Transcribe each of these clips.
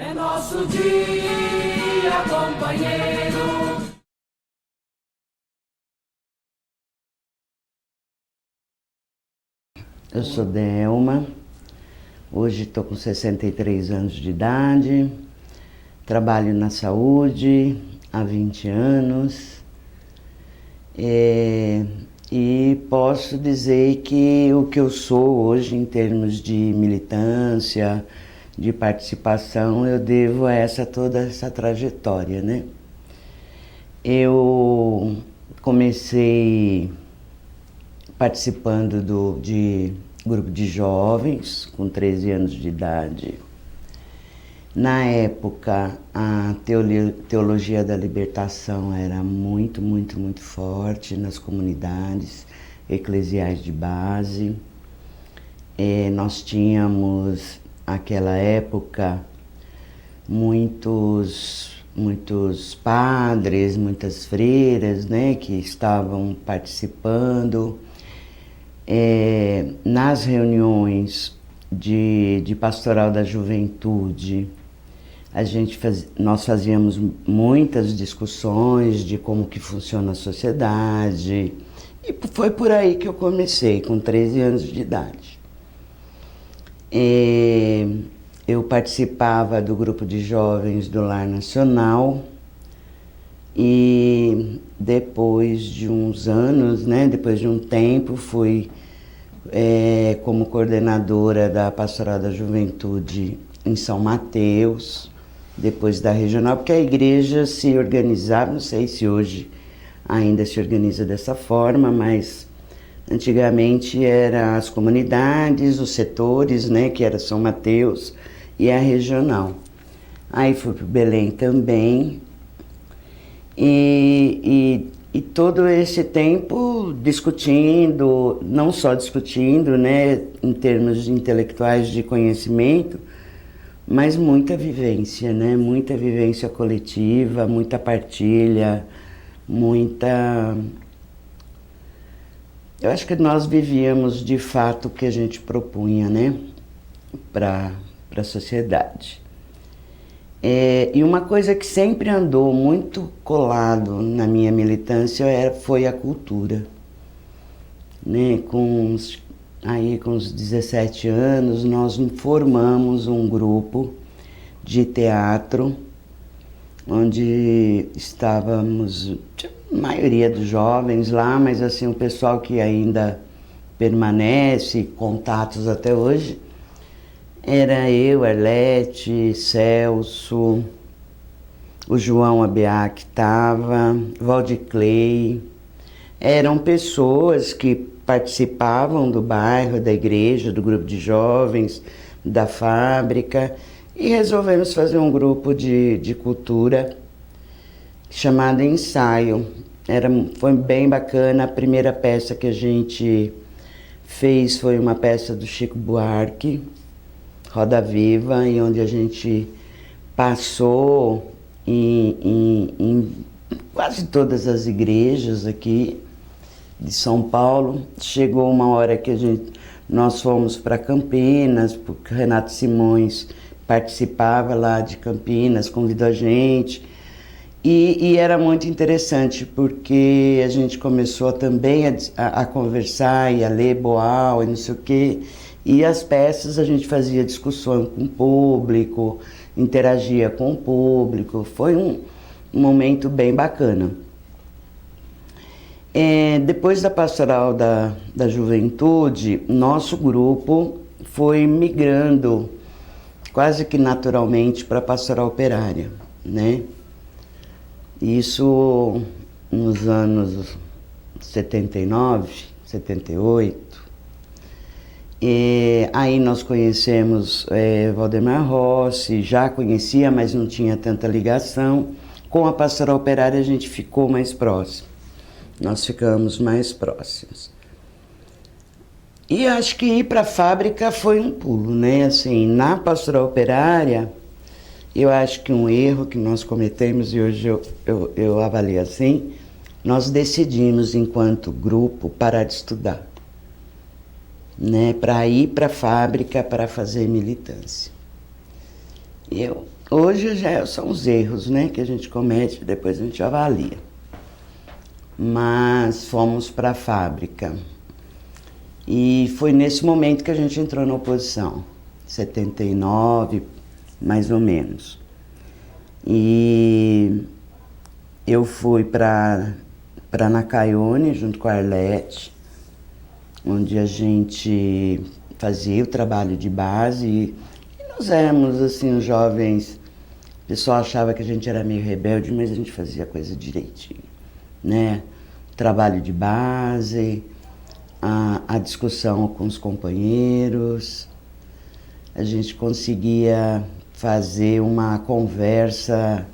É nosso dia, companheiro. Eu sou Delma, hoje estou com 63 anos de idade, trabalho na saúde há 20 anos e posso dizer que o que eu sou hoje em termos de militância, de participação, eu devo a toda essa trajetória, né? Eu comecei participando de grupo de jovens, com 13 anos de idade. Na época, a teologia da libertação era muito forte nas comunidades eclesiais de base. Nós tínhamos, naquela época, muitos padres, muitas freiras, né, que estavam participando. Nas reuniões de pastoral da juventude, nós fazíamos muitas discussões de como que funciona a sociedade, e foi por aí que eu comecei, com 13 anos de idade. Eu participava do grupo de jovens do Lar Nacional e depois de uns anos, né, depois de um tempo, fui como coordenadora da Pastoral da Juventude em São Mateus, depois da regional, porque a igreja se organizava, não sei se hoje ainda se organiza dessa forma, mas antigamente eram as comunidades, os setores, né, que era São Mateus e a regional. Aí fui para Belém também, e todo esse tempo discutindo, não só discutindo, né, em termos intelectuais de conhecimento, mas muita vivência, né, muita vivência coletiva, muita partilha, Eu acho que nós vivíamos de fato o que a gente propunha, né, para a sociedade. E uma coisa que sempre andou muito colado na minha militância foi a cultura, né? Com uns 17 anos, nós formamos um grupo de teatro, onde estávamos, a maioria dos jovens lá, mas assim, o pessoal que ainda permanece, contatos até hoje, era eu, Arlete, Celso, o João Abeá que estava, Valdiclei. Eram pessoas que participavam do bairro, da igreja, do grupo de jovens, da fábrica, e resolvemos fazer um grupo de cultura chamado Ensaio. Foi bem bacana. A primeira peça que a gente fez foi uma peça do Chico Buarque, Roda Viva, e onde a gente passou em quase todas as igrejas aqui de São Paulo. Chegou uma hora que nós fomos para Campinas, porque Renato Simões participava lá de Campinas, convidou a gente. E era muito interessante, porque a gente começou também a conversar e a ler Boal e não sei o quê. E as peças a gente fazia discussão com o público, interagia com o público. Foi um momento bem bacana. Depois da Pastoral da Juventude, nosso grupo foi migrando quase que naturalmente para a Pastoral Operária, né? Isso nos anos 79, 78. Aí nós conhecemos Valdemar Rossi, já conhecia, mas não tinha tanta ligação. Com a Pastoral Operária a gente ficou mais próximo. Nós ficamos mais próximos. E acho que ir para a fábrica foi um pulo, né? Assim, na Pastoral Operária, eu acho que um erro que nós cometemos, e hoje eu avalio assim, nós decidimos, enquanto grupo, parar de estudar, né? Para ir para a fábrica para fazer militância. Eu Hoje já são os erros, né, que a gente comete, depois a gente avalia. Mas fomos para a fábrica. E foi nesse momento que a gente entrou na oposição, 79, mais ou menos. E eu fui para Nacaione, junto com a Arlete, onde a gente fazia o trabalho de base. E nós éramos, assim, os jovens, o pessoal achava que a gente era meio rebelde, mas a gente fazia a coisa direitinho, né? Trabalho de base, a discussão com os companheiros, a gente conseguia fazer uma conversa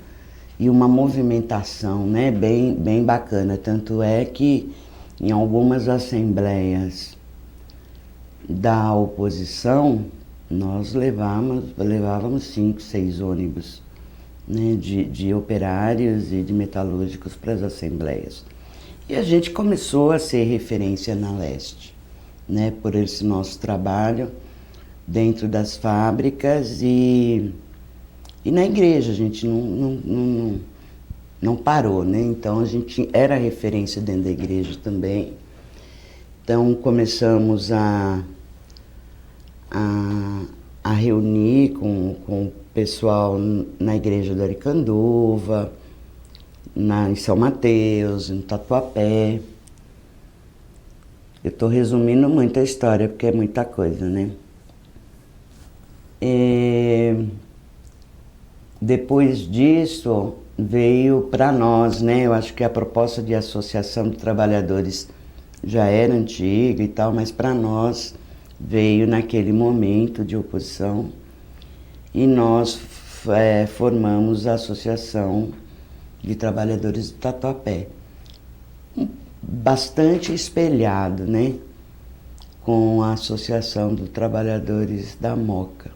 e uma movimentação, né, bem bacana. Tanto é que em algumas assembleias da oposição, nós levávamos 5, 6 ônibus, né, de operários e de metalúrgicos para as assembleias. E a gente começou a ser referência na Leste, né, por esse nosso trabalho dentro das fábricas e na igreja. A gente não parou, né? Então a gente era referência dentro da igreja também. Então começamos a reunir com o pessoal na igreja do Aricanduva, em São Mateus, em Tatuapé. Eu estou resumindo muito a história, porque é muita coisa, né? Depois disso, veio para nós, né? Eu acho que a proposta de associação de trabalhadores já era antiga e tal, mas para nós veio naquele momento de oposição e nós formamos a Associação de Trabalhadores do Tatuapé, bastante espelhado, né, com a Associação dos Trabalhadores da Moca,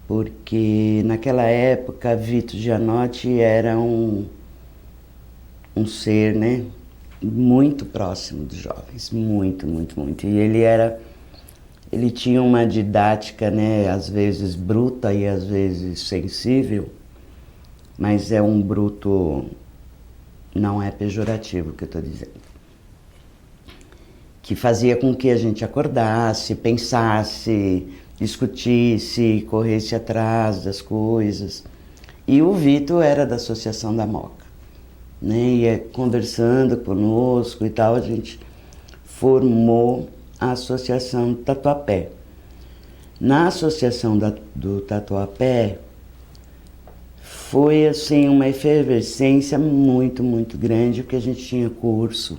porque naquela época Vito Gianotti era um ser, né, muito próximo dos jovens, muito, e ele tinha uma didática, né, às vezes bruta e às vezes sensível, mas é um bruto, não é pejorativo o que eu estou dizendo, que fazia com que a gente acordasse, pensasse, discutisse, corresse atrás das coisas. E o Vito era da Associação da Moca, né? E conversando conosco e tal, a gente formou a Associação do Tatuapé. Na Associação do Tatuapé, foi assim uma efervescência muito grande, porque a gente tinha curso,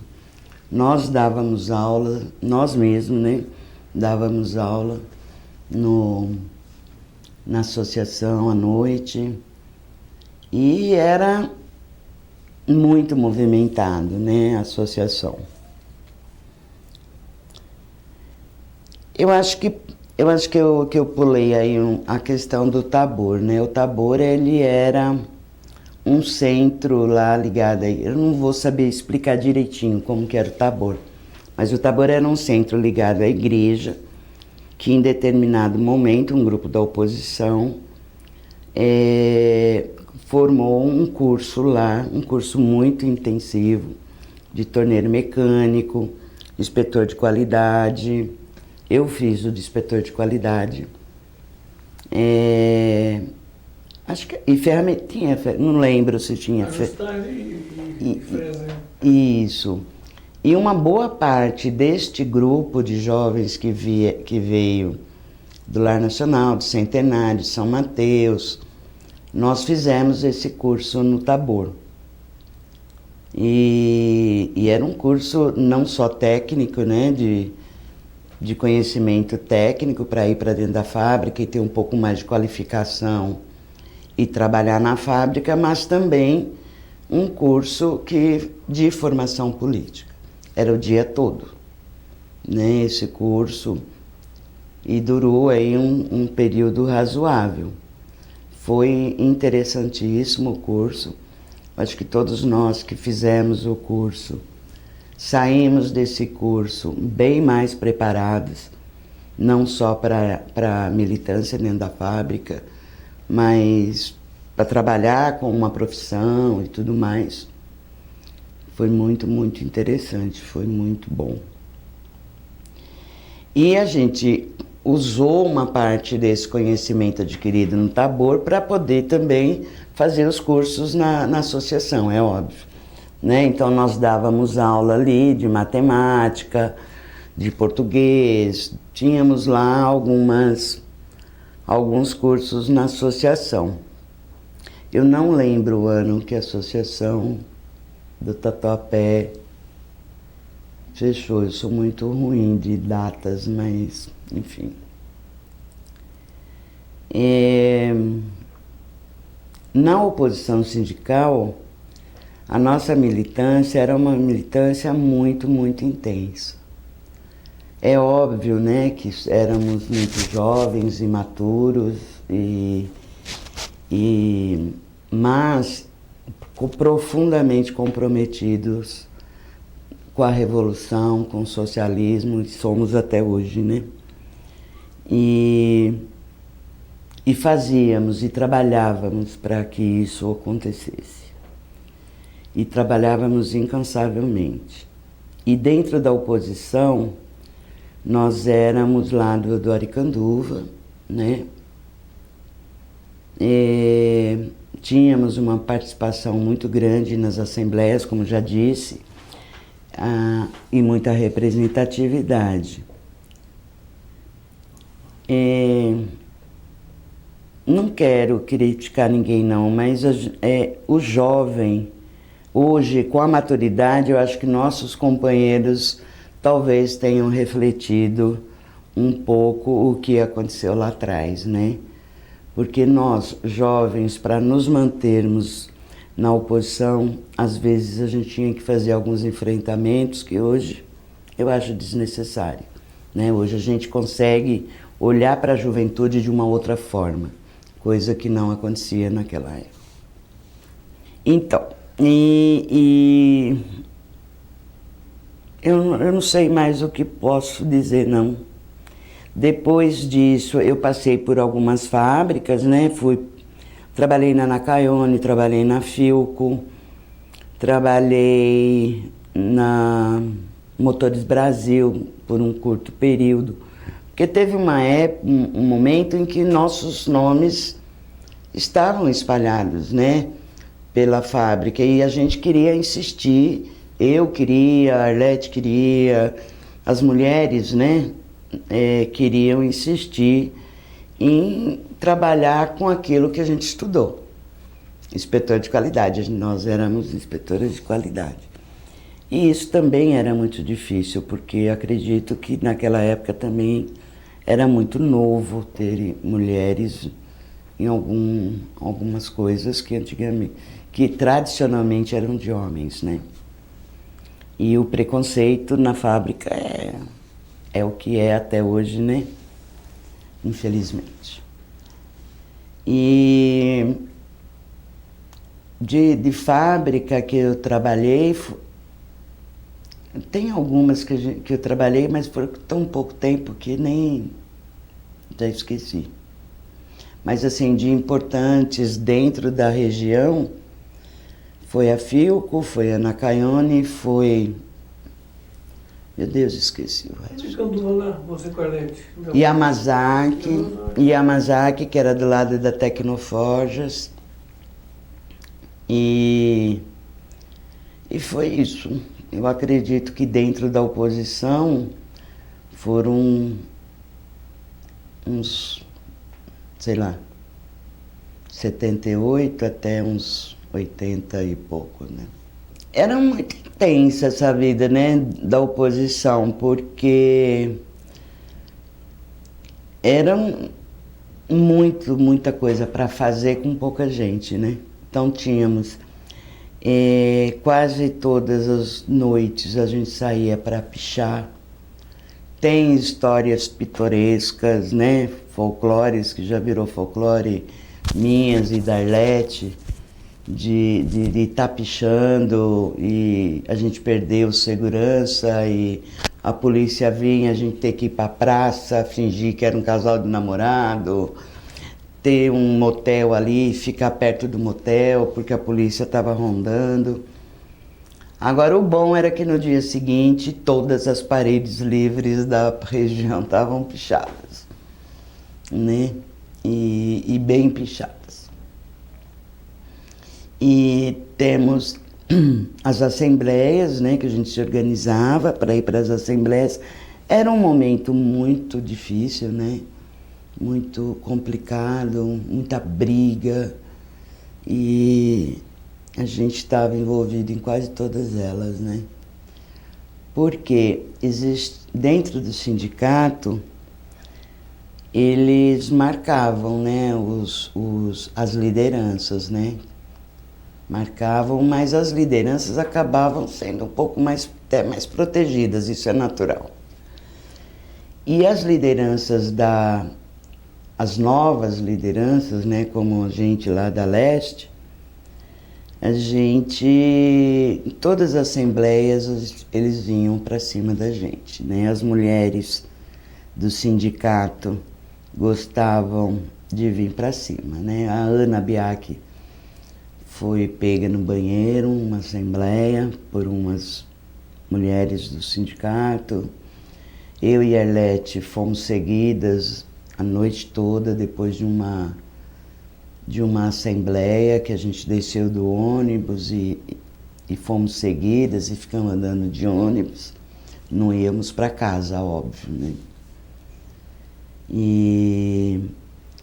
nós dávamos aula, nós mesmos, né? Dávamos aula na associação à noite e era muito movimentado, né? A associação. Eu acho que eu pulei aí a questão do Tabor, né? O Tabor, ele era um centro lá ligado aí. Eu não vou saber explicar direitinho como que era o Tabor, mas o Tabor era um centro ligado à igreja, que em determinado momento um grupo da oposição formou um curso lá, um curso muito intensivo de torneiro mecânico, inspetor de qualidade. Eu fiz o de inspetor de qualidade. Acho que. E ferramentinha, não lembro se tinha. Isso. E uma boa parte deste grupo de jovens que veio do Lar Nacional, do Centenário, de São Mateus, nós fizemos esse curso no Tabor. E era um curso não só técnico, né, de conhecimento técnico para ir para dentro da fábrica e ter um pouco mais de qualificação e trabalhar na fábrica, mas também um curso de formação política. Era o dia todo, né, esse curso, e durou aí um período razoável. Foi interessantíssimo o curso. Acho que todos nós que fizemos o curso saímos desse curso bem mais preparados, não só para a militância dentro da fábrica, mas para trabalhar com uma profissão e tudo mais, foi muito, muito interessante, foi muito bom. E a gente usou uma parte desse conhecimento adquirido no Tabor para poder também fazer os cursos na associação, é óbvio. Né? Então nós dávamos aula ali de matemática, de português, tínhamos lá alguns cursos na associação. Eu não lembro o ano que a associação do Tatuapé fechou. Eu sou muito ruim de datas, mas enfim. Na oposição sindical, a nossa militância era uma militância muito, muito intensa. É óbvio, né, que éramos muito jovens, imaturos, mas profundamente comprometidos com a revolução, com o socialismo, e somos até hoje, né? E fazíamos e trabalhávamos para que isso acontecesse. E trabalhávamos incansavelmente. E dentro da oposição, nós éramos lá do Aricanduva, né? Tínhamos uma participação muito grande nas assembleias, como já disse, e muita representatividade. Não quero criticar ninguém não, mas o jovem, hoje, com a maturidade, eu acho que nossos companheiros talvez tenham refletido um pouco o que aconteceu lá atrás, né? Porque nós, jovens, para nos mantermos na oposição, às vezes a gente tinha que fazer alguns enfrentamentos que hoje eu acho desnecessário, né? Hoje a gente consegue olhar para a juventude de uma outra forma, coisa que não acontecia naquela época. Então, eu não sei mais o que posso dizer, não. Depois disso, eu passei por algumas fábricas, né? Trabalhei na Nakayone, trabalhei na Philco, trabalhei na Motores Brasil por um curto período. Porque teve um momento em que nossos nomes estavam espalhados, né? Pela fábrica, e a gente queria insistir, eu queria, a Arlete queria, as mulheres, né? Queriam insistir em trabalhar com aquilo que a gente estudou. Inspetor de qualidade, nós éramos inspetoras de qualidade. E isso também era muito difícil, porque acredito que naquela época também era muito novo ter mulheres em algumas coisas que tradicionalmente eram de homens, né? E o preconceito na fábrica é o que é até hoje, né? Infelizmente. E de fábrica que eu trabalhei, tem algumas que eu trabalhei, mas por tão pouco tempo que nem já esqueci. Mas assim, de importantes dentro da região, foi a Philco, foi a Nakayone, foi... Meu Deus, esqueci o resto. Yamazaki, que era do lado da Tecnoforjas. E foi isso. Eu acredito que dentro da oposição foram uns, sei lá, 78 até uns 80 e pouco, né? Era muito intensa essa vida, né, da oposição, porque era muita coisa para fazer com pouca gente, né? Então tínhamos quase todas as noites a gente saía para pichar. Tem histórias pitorescas, né, folclores, que já virou folclore, minhas e da Arlete, de estar pichando e a gente perdeu segurança e a polícia vinha, a gente ter que ir para a praça, fingir que era um casal de namorado. ter um motel ali, ficar perto do motel, porque a polícia estava rondando. Agora, o bom era que no dia seguinte, todas as paredes livres da região estavam pichadas, né? E bem pichadas. E temos as assembleias, né, que a gente se organizava para ir para as assembleias. Era um momento muito difícil, né? Muito complicado, muita briga, e a gente estava envolvido em quase todas elas, né? Porque existe, dentro do sindicato, eles marcavam, né, as lideranças, né? Marcavam, mas as lideranças acabavam sendo um pouco mais, até mais protegidas, isso é natural. E as lideranças as novas lideranças, né, como a gente lá da Leste, a gente, em todas as assembleias, eles vinham para cima da gente, né? As mulheres do sindicato gostavam de vir para cima, né? A Ana Biaki foi pega no banheiro, uma assembleia, por umas mulheres do sindicato. Eu e a Arlete fomos seguidas a noite toda, depois de uma assembleia, que a gente desceu do ônibus e fomos seguidas e ficamos andando de ônibus. Não íamos para casa, óbvio, né? E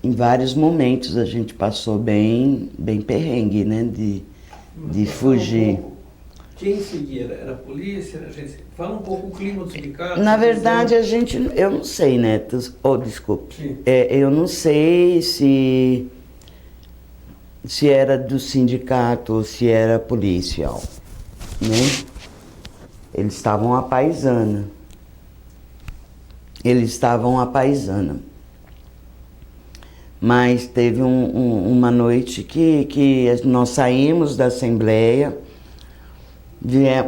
em vários momentos a gente passou bem perrengue, né? De fugir. Quem seguia? Era a polícia? Era a gente... Fala um pouco o clima do sindicato. Na verdade, eu não sei, Neto. Oh, desculpe. Eu não sei se era do sindicato ou se era policial, né? Eles estavam à paisana. Mas teve uma noite que nós saímos da assembleia,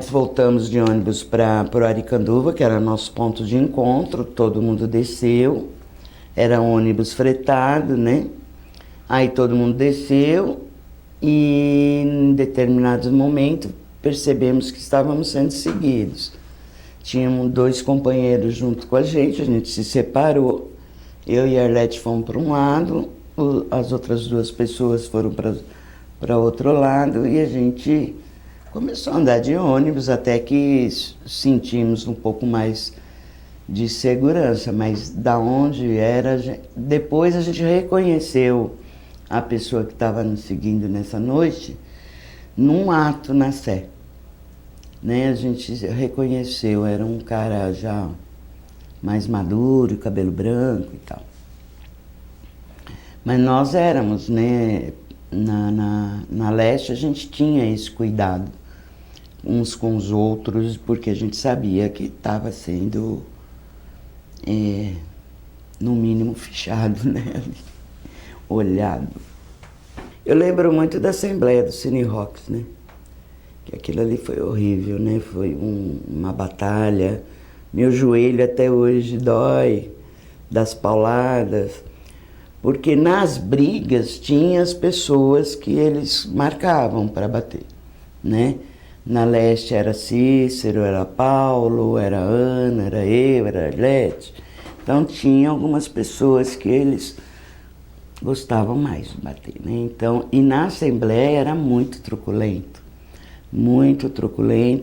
voltamos de ônibus para o Aricanduva, que era nosso ponto de encontro, todo mundo desceu, era um ônibus fretado, né? Aí todo mundo desceu e em determinados momentos percebemos que estávamos sendo seguidos. Tínhamos 2 companheiros junto com a gente se separou. Eu e a Arlete fomos para um lado, as outras 2 pessoas foram para outro lado, e a gente começou a andar de ônibus até que sentimos um pouco mais de segurança, mas da onde era... Depois a gente reconheceu a pessoa que estava nos seguindo nessa noite num ato na Sé, né? A gente reconheceu, era um cara já mais maduro, cabelo branco e tal. Mas nós éramos, né? Na Leste a gente tinha esse cuidado uns com os outros, porque a gente sabia que estava sendo, no mínimo, fichado, né? Olhado. Eu lembro muito da Assembleia do Cine Rocks, né? Que aquilo ali foi horrível, né? Foi uma batalha. Meu joelho até hoje dói das pauladas, porque nas brigas tinha as pessoas que eles marcavam para bater, né? Na Leste era Cícero, era Paulo, era Ana, era eu, era Arlete. Então tinha algumas pessoas que eles gostavam mais de bater, né? Então, e na Assembleia era muito truculento,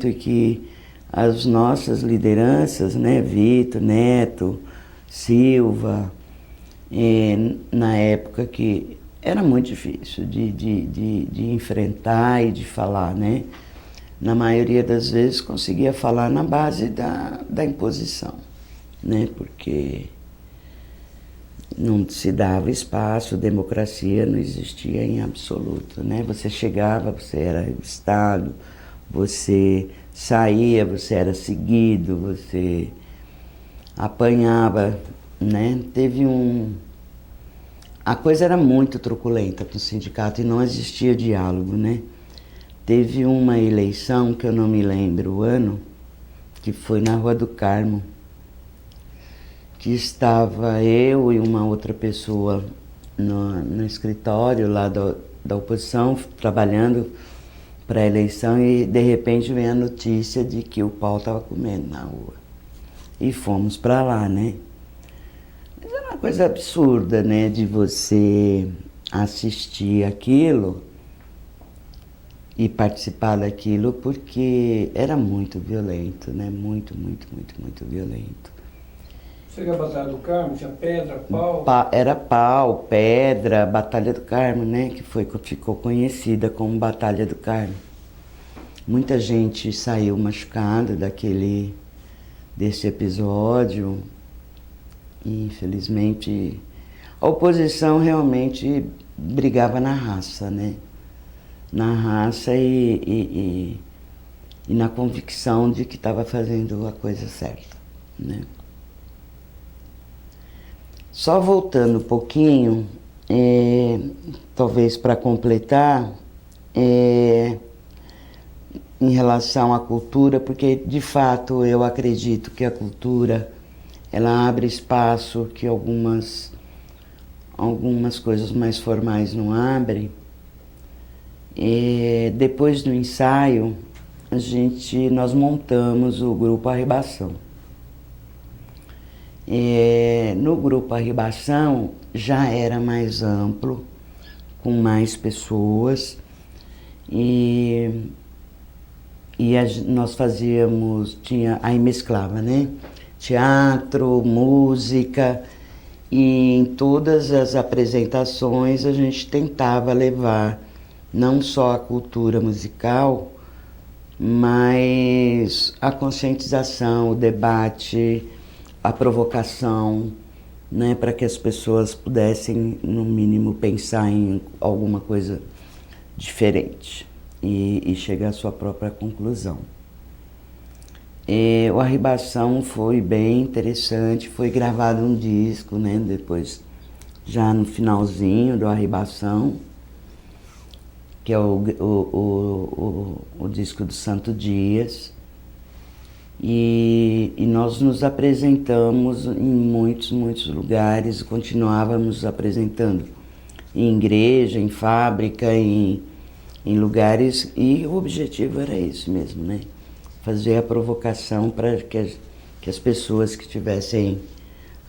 e que as nossas lideranças, né, Vitor, Neto, Silva, na época que era muito difícil de enfrentar e de falar, né? Na maioria das vezes conseguia falar na base da imposição, né? Porque não se dava espaço, democracia não existia em absoluto, né? Você chegava, você era revistado, você saía, você era seguido, você apanhava, né? A coisa era muito truculenta no sindicato e não existia diálogo, né? Teve uma eleição, que eu não me lembro o ano, que foi na Rua do Carmo, que estava eu e uma outra pessoa no escritório lá da oposição, trabalhando para a eleição, e de repente vem a notícia de que o pau estava comendo na rua. E fomos para lá, né? Mas é uma coisa absurda, né, de você assistir aquilo e participar daquilo, porque era muito violento, né? Muito, muito, muito, muito violento. Você que a Batalha do Carmo, tinha pedra, pau? Era pau, pedra, Batalha do Carmo, né? Que ficou conhecida como Batalha do Carmo. Muita gente saiu machucada desse episódio. E, infelizmente, a oposição realmente brigava na raça, né? Na raça e na convicção de que estava fazendo a coisa certa, né? Só voltando um pouquinho, talvez para completar, em relação à cultura, porque de fato eu acredito que a cultura ela abre espaço que algumas coisas mais formais não abrem. Depois do ensaio, nós montamos o grupo Arribação. No grupo Arribação já era mais amplo, com mais pessoas, nós fazíamos, aí mesclava, né? Teatro, música, e em todas as apresentações a gente tentava levar não só a cultura musical, mas a conscientização, o debate, a provocação, né, para que as pessoas pudessem, no mínimo, pensar em alguma coisa diferente e chegar à sua própria conclusão. O Arribação foi bem interessante, foi gravado um disco, né, depois, já no finalzinho do Arribação, que é o disco do Santo Dias. E nós nos apresentamos em muitos, muitos lugares, continuávamos apresentando em igreja, em fábrica, em lugares, e o objetivo era esse mesmo, né? Fazer a provocação para que as pessoas que estivessem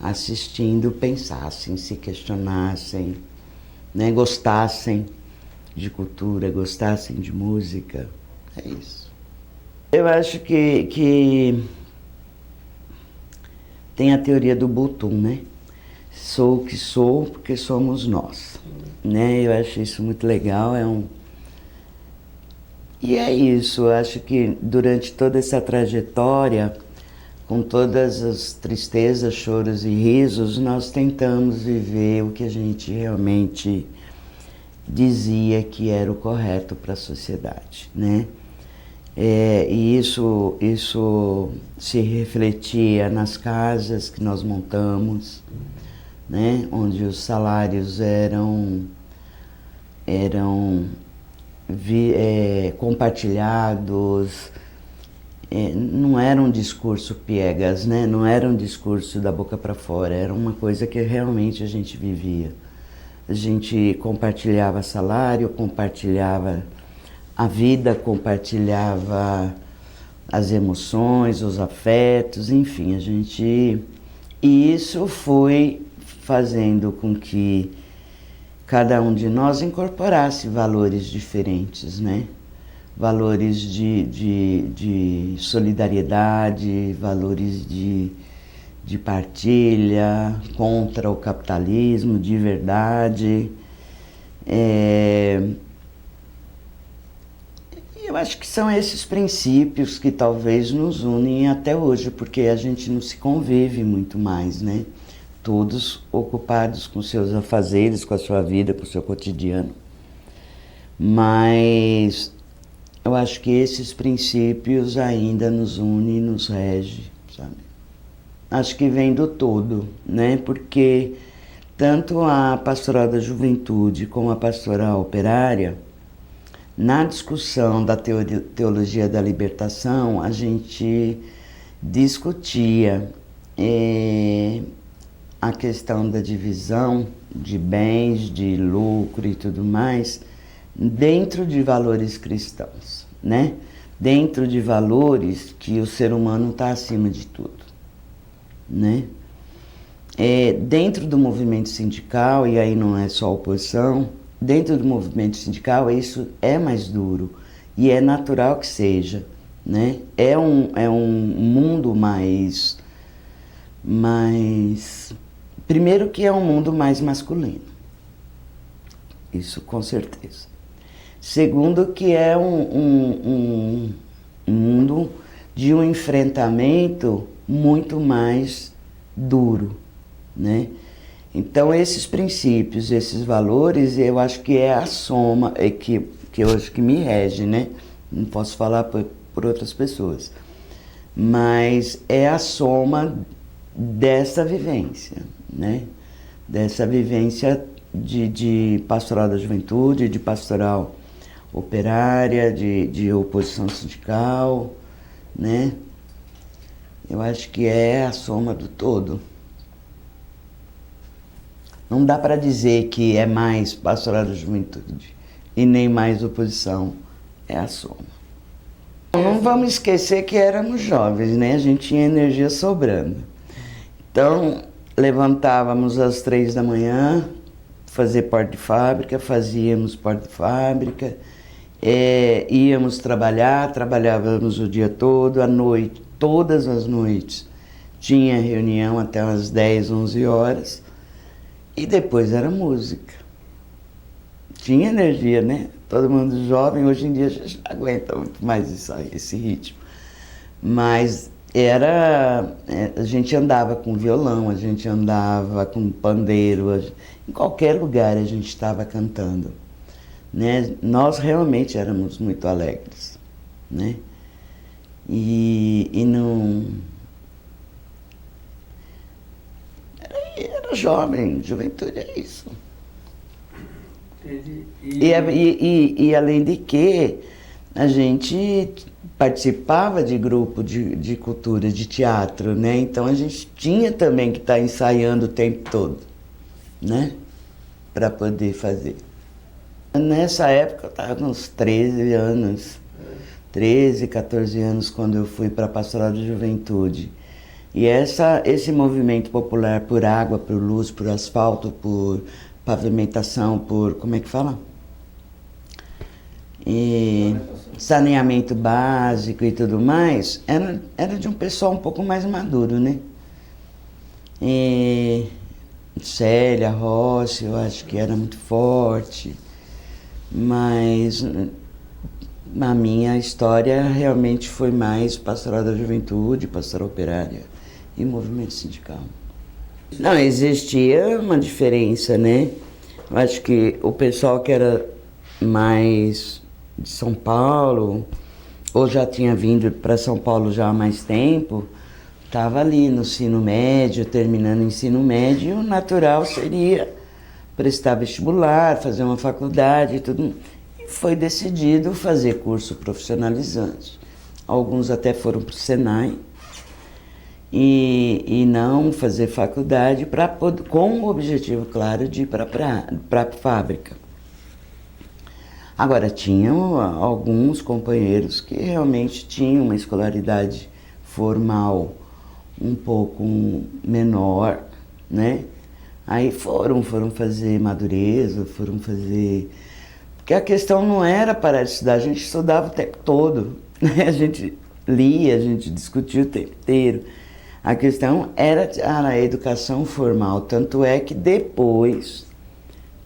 assistindo pensassem, se questionassem, né? Gostassem de cultura, gostassem de música. É isso. Eu acho que tem a teoria do Butum, né? Sou o que sou porque somos nós, né? Eu acho isso muito legal, E é isso, eu acho que durante toda essa trajetória, com todas as tristezas, choros e risos, nós tentamos viver o que a gente realmente dizia que era o correto para a sociedade, né? E isso se refletia nas casas que nós montamos, né? Onde os salários eram compartilhados, não era um discurso piegas, né? Não era um discurso da boca para fora, era uma coisa que realmente a gente vivia. A gente compartilhava salário, compartilhava a vida, compartilhava as emoções, os afetos, enfim, E isso foi fazendo com que cada um de nós incorporasse valores diferentes, né? Valores de solidariedade, valores de partilha, contra o capitalismo, de verdade. Eu acho que são esses princípios que talvez nos unem até hoje, porque a gente não se convive muito mais, né? Todos ocupados com seus afazeres, com a sua vida, com o seu cotidiano. Mas eu acho que esses princípios ainda nos unem e nos regem, sabe? Acho que vem do todo, né? Porque tanto a Pastoral da Juventude como a Pastoral Operária, na discussão da teologia da libertação, a gente discutia a questão da divisão, de bens, de lucro e tudo mais, dentro de valores cristãos, né? Dentro de valores que o ser humano está acima de tudo, né? Dentro do movimento sindical, e aí não é só oposição, dentro do movimento sindical isso é mais duro e é natural que seja, né? É um mundo mais... Primeiro que é um mundo mais masculino, isso com certeza. Segundo que é um mundo de um enfrentamento muito mais duro, né? Então esses princípios, esses valores, eu acho que é a soma, que eu acho que me rege, né? Não posso falar por outras pessoas, mas é a soma dessa vivência, né? Dessa vivência de pastoral da juventude, de pastoral operária, de oposição sindical, né? Eu acho que é a soma do todo. Não dá para dizer que é mais pastoral da juventude e nem mais oposição, é a soma. Não vamos esquecer que éramos jovens, né? A gente tinha energia sobrando. Então, levantávamos às 3 da manhã, fazer porta de fábrica, fazíamos porta de fábrica, íamos trabalhar, trabalhávamos o dia todo, à noite, todas as noites, tinha reunião até umas 10, 11 horas, e depois era música. Tinha energia, né? Todo mundo jovem, hoje em dia a gente não aguenta muito mais esse ritmo. Mas a gente andava com violão, a gente andava com pandeiro, em qualquer lugar a gente estava cantando, né? Nós realmente éramos muito alegres, né? E não... Era jovem, juventude é isso. Entendi. E além de que a gente participava de grupo de cultura, de teatro, né? Então a gente tinha também que estar ensaiando o tempo todo, né? Para poder fazer. Nessa época eu estava com uns 13 anos, 13, 14 anos, quando eu fui para a Pastoral da Juventude. E esse movimento popular por água, por luz, por asfalto, por pavimentação, por... como é que fala? Saneamento básico e tudo mais, era de um pessoal um pouco mais maduro, né? Célia Rossi, eu acho que era muito forte, mas a minha história realmente foi mais pastoral da juventude, pastoral operária e movimento sindical. Não, existia uma diferença, né? Eu acho que o pessoal que era mais de São Paulo, ou já tinha vindo para São Paulo já há mais tempo, estava ali no ensino médio, terminando o ensino médio, e o natural seria prestar vestibular, fazer uma faculdade e tudo. E foi decidido fazer curso profissionalizante. Alguns até foram para o Senai, e não fazer faculdade com o objetivo, claro, de ir para a fábrica. Agora, tinham alguns companheiros que realmente tinham uma escolaridade formal um pouco menor, né? Aí foram fazer madureza, foram fazer... Porque a questão não era parar de estudar, a gente estudava o tempo todo, né? A gente lia, a gente discutia o tempo inteiro. A questão era a educação formal, tanto é que depois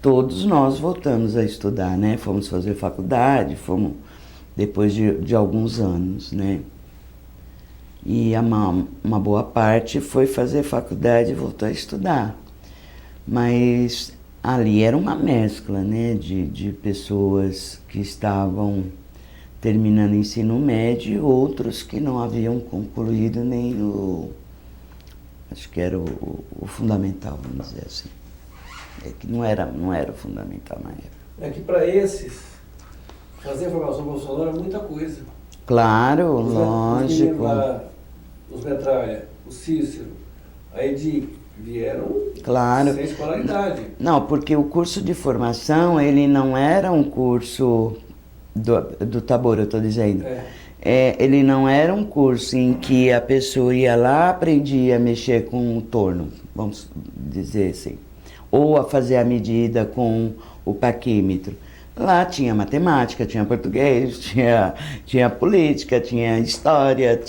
todos nós voltamos a estudar, né? Fomos fazer faculdade, depois de alguns anos, né? E uma boa parte foi fazer faculdade e voltou a estudar. Mas ali era uma mescla, né? De pessoas que estavam terminando o ensino médio e outros que não haviam concluído nem acho que era o fundamental, vamos dizer assim. É que não era o fundamental na época. É que para esses, fazer a formação profissional é muita coisa. Claro, lógico. Os Metralha, o Cícero, a Edic, Vieram Claro. sem escolaridade. Não, porque o curso de formação, ele não era um curso do Tabor, eu estou dizendo. Ele não era um curso em que a pessoa ia lá, aprendia a mexer com o torno, vamos dizer assim, ou a fazer a medida com o paquímetro. Lá tinha matemática, tinha português, tinha política, tinha história,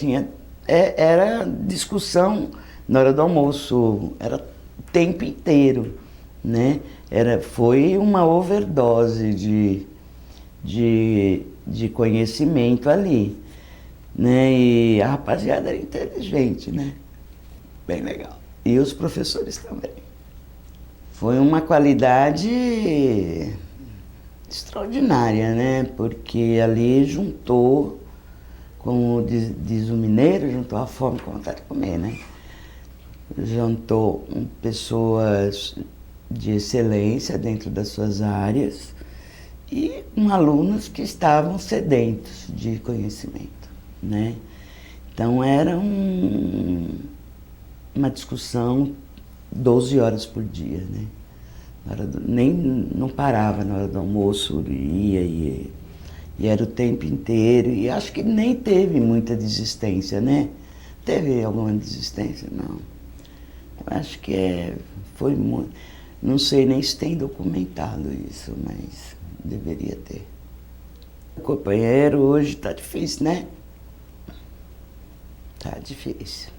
era discussão na hora do almoço, era o tempo inteiro, né? Foi uma overdose de conhecimento ali, né? E a rapaziada era inteligente, né? Bem legal. E os professores também. Foi uma qualidade extraordinária, né? Porque ali juntou, como diz o mineiro, juntou a fome com a vontade de comer, né? Juntou pessoas de excelência dentro das suas áreas e alunos que estavam sedentos de conhecimento, né? Então era uma discussão 12 horas por dia, né? Não parava na hora do almoço, ia. E era o tempo inteiro, e acho que nem teve muita desistência, né? Teve alguma desistência? Não. Eu acho que foi muito... Não sei nem se tem documentado isso, mas deveria ter. O companheiro hoje tá difícil, né? Tá difícil.